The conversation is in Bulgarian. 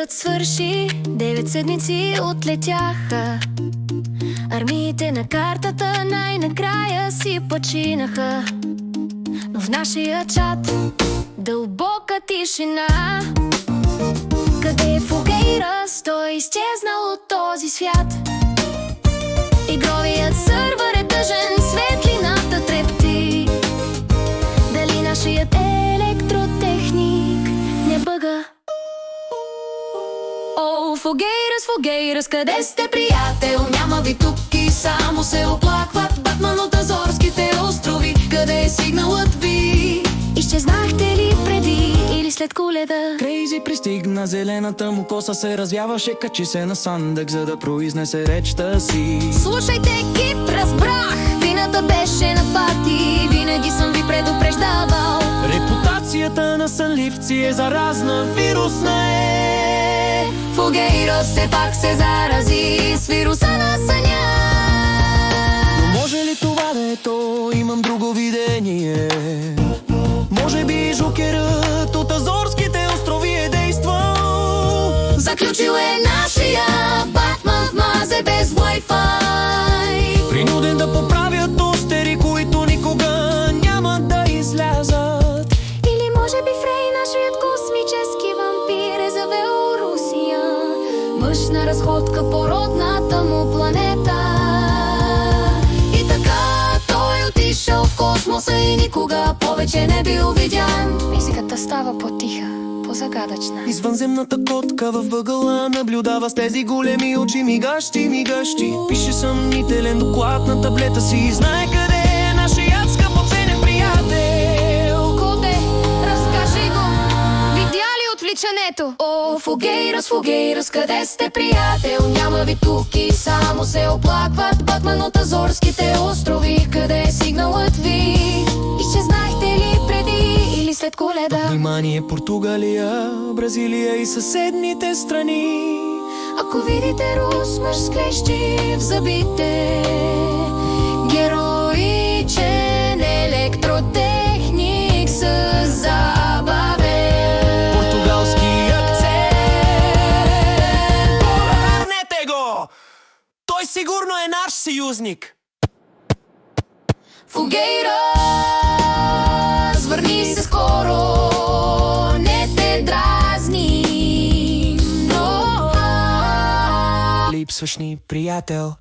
Мирът свърши, 9 седмици отлетяха. Армиите на картата най-накрая си починаха. Но в нашия чат дълбока тишина. Къде е Фугейрас? Той е изчезнал от този свят. Игровият сървър е тъжен, светлината трепти. Дали нашият електротехник не бъга? О, Фугейрас, Фугейрас, къде сте, приятел? Няма ви тук и само се оплакват Батман от Азорските острови. Къде е сигналът ви? Изчезнахте ли преди или след Коледа? Крейзи пристигна, зелената му коса се развяваше, качи се на сандък, за да произнесе речта си. Слушайте, екип, разбрах, вината беше на факти. Винаги съм ви предупреждавал. Репутацията на сънливци е заразна, вирусна е. Фугейрас все пак се зарази с вируса на съня. Но може ли това да е то? Имам друго видение. Може би жокерът от Азорските острови е действал. Заключил е нашия Батман в мазе без Wi-Fi. Принуден да поправят тостери, които никога няма да излязат. Или може би Фрей, нашият космически вампир, е завел Русия. Мъж на разходка по родната му планета. И така той отишъл в космоса и никога повече не бил видян. Музиката става по-тиха, по-загадъчна. Извънземната котка в въгъла наблюдава с тези големи очи, мигащи, мигащи. Пише съмнителен доклад на таблета си и знае къде е нашият скъпоценен приятел. Коте, разкажи го, видя ли отвличането? О, Фугейрас, Фугейрас, къде сте, приятел? Няма ви тук и само се оплакват Батман от Азорските острови. Къде е сигналът ви? Изчезнахте ли преди или след Коледа? Внимание, Португалия, Бразилия и съседните страни. Ако видите рус мъж с клещи в зъбите, героичен електротехник с забавен Португалски акцент. Върнете го! Той сигурно е наш съюзник. Фугейрас, върни се скоро, не те дразни. Липсваш ни, приятел.